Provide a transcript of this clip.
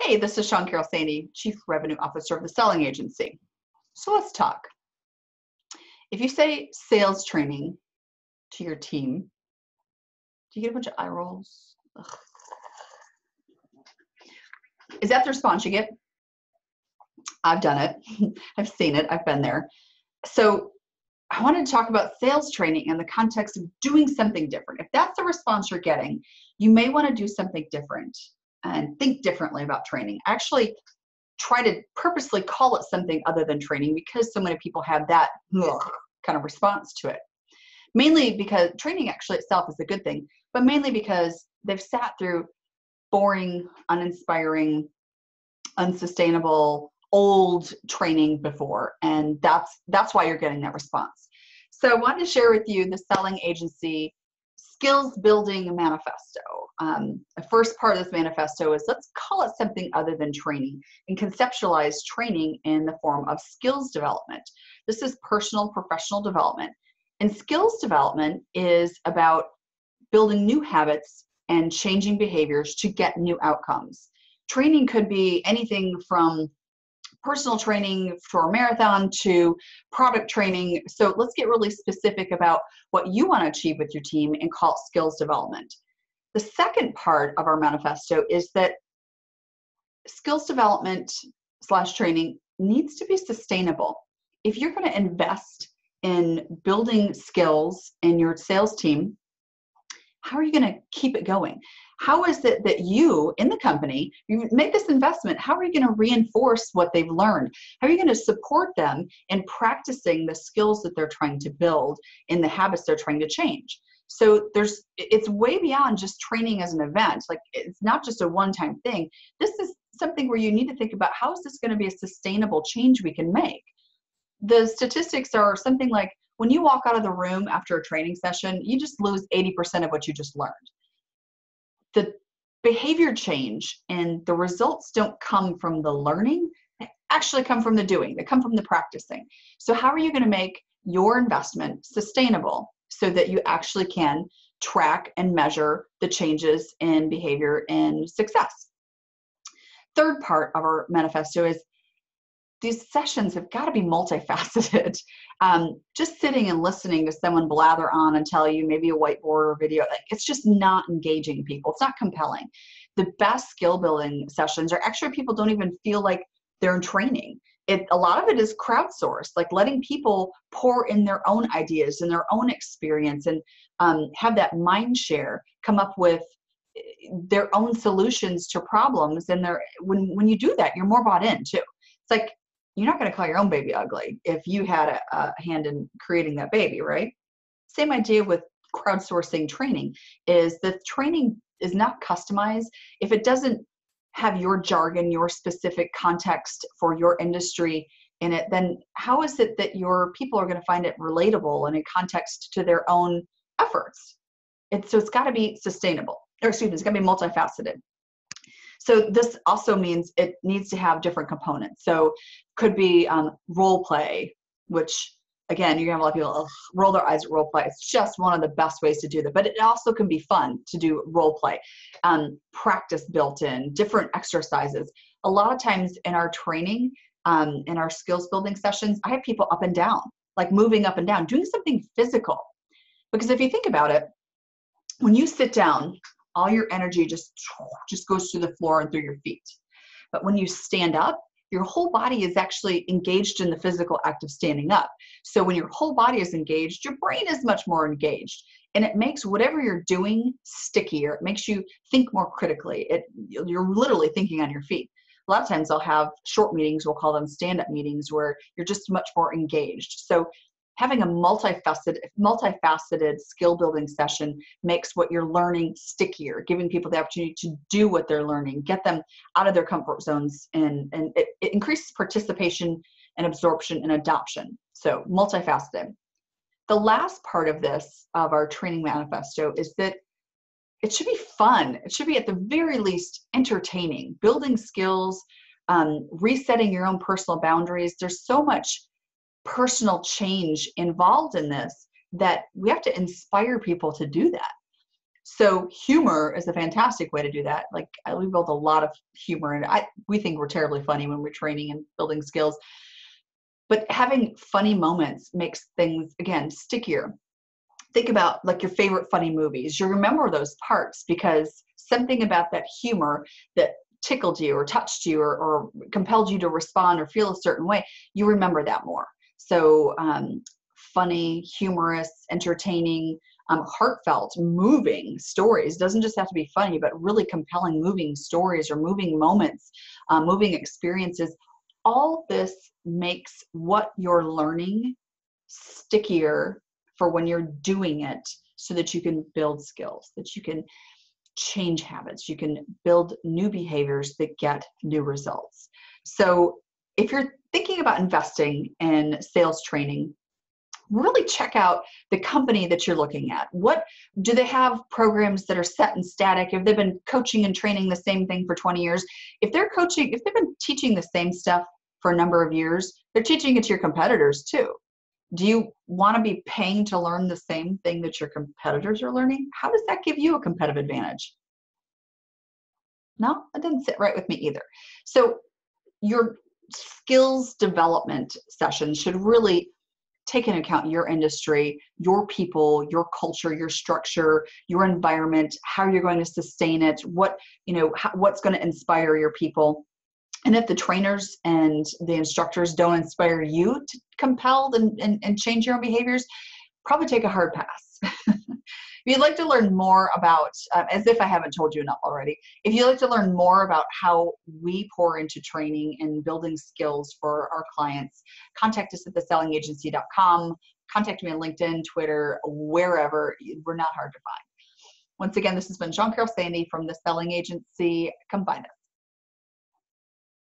Hey, this is Sean Carroll Sandy, Chief Revenue Officer of the Selling Agency. So let's talk. If you say sales training to your team, do you get a bunch of eye rolls? Ugh. Is that the response you get? I've done it. I've seen it. I've been there. So I wanted to talk about sales training in the context of doing something different. If that's the response you're getting, you may want to do something different and think differently about training. Actually, try to purposely call it something other than training because so many people have that kind of response to it. Mainly because training actually itself is a good thing, but mainly because they've sat through boring, uninspiring, unsustainable, old training before, and that's why you're getting that response. So I wanted to share with you the Selling Agency Skills Building Manifesto. The first part of this manifesto is let's call it something other than training and conceptualize training in the form of skills development. This is personal professional development. And skills development is about building new habits and changing behaviors to get new outcomes. Training could be anything from personal training for a marathon to product training. So let's get really specific about what you want to achieve with your team and call it skills development. The second part of our manifesto is that skills development / training needs to be sustainable. If you're going to invest in building skills in your sales team, how are you going to keep it going? How is it that you in the company, you make this investment, how are you going to reinforce what they've learned? How are you going to support them in practicing the skills that they're trying to build in the habits they're trying to change? So it's way beyond just training as an event. Like, it's not just a one-time thing. This is something where you need to think about, how is this going to be a sustainable change we can make? The statistics are something like, when you walk out of the room after a training session, you just lose 80% of what you just learned. The behavior change and the results don't come from the learning, they actually come from the doing, they come from the practicing. So how are you going to make your investment sustainable so that you actually can track and measure the changes in behavior and success? Third part of our manifesto is these sessions have got to be multifaceted. Just sitting and listening to someone blather on and tell you maybe a whiteboard or video, it's just not engaging people. It's not compelling. The best skill building sessions are actually people don't even feel like they're in training. A lot of it is crowdsourced, like letting people pour in their own ideas and their own experience and have that mind share, come up with their own solutions to problems. And when you do that, you're more bought in too. It's like, you're not going to call your own baby ugly if you had a hand in creating that baby, right? Same idea with crowdsourcing training, is that training is not customized. If it doesn't have your jargon, your specific context for your industry in it, then how is it that your people are going to find it relatable and in context to their own efforts? So it's got to be sustainable, it's got to be multifaceted. So this also means it needs to have different components. So could be role play, which again, you're gonna have a lot of people roll their eyes at role play. It's just one of the best ways to do that, but it also can be fun to do role play. Practice built in, different exercises. A lot of times in our training, in our skills building sessions, I have people up and down, like moving up and down, doing something physical. Because if you think about it, when you sit down, all your energy just goes through the floor and through your feet. But when you stand up, your whole body is actually engaged in the physical act of standing up. So when your whole body is engaged, your brain is much more engaged. And it makes whatever you're doing stickier. It makes you think more critically. You're literally thinking on your feet. A lot of times I'll have short meetings, we'll call them stand-up meetings, where you're just much more engaged. So having a multifaceted skill building session makes what you're learning stickier, giving people the opportunity to do what they're learning, get them out of their comfort zones, and it increases participation and absorption and adoption. So multifaceted. The last part of our training manifesto, is that it should be fun. It should be at the very least entertaining, building skills, resetting your own personal boundaries. There's so much personal change involved in this that we have to inspire people to do that. So humor is a fantastic way to do that. Like we build a lot of humor, and we think we're terribly funny when we're training and building skills. But having funny moments makes things, again, stickier. Think about like your favorite funny movies. You remember those parts because something about that humor that tickled you or touched you or compelled you to respond or feel a certain way, you remember that more. So funny, humorous, entertaining, heartfelt, moving stories. Doesn't just have to be funny, but really compelling, moving stories or moving moments, moving experiences. All this makes what you're learning stickier for when you're doing it, so that you can build skills, that you can change habits, you can build new behaviors that get new results. So if you're thinking about investing in sales training, really check out the company that you're looking at. What do they have? Programs that are set and static? If they've been coaching and training the same thing for 20 years, if they've been teaching the same stuff for a number of years, they're teaching it to your competitors too. Do you want to be paying to learn the same thing that your competitors are learning? How does that give you a competitive advantage? No, that didn't sit right with me either. So your skills development sessions should really take into account your industry, your people, your culture, your structure, your environment, how you're going to sustain it, what's going to inspire your people. And if the trainers and the instructors don't inspire you to compel and change your own behaviors, probably take a hard pass. If you'd like to learn more about, as if I haven't told you enough already, if you'd like to learn more about how we pour into training and building skills for our clients, contact us at thesellingagency.com. Contact me on LinkedIn, Twitter, wherever. We're not hard to find. Once again, this has been Jean-Carol Sandy from The Selling Agency. Come find us.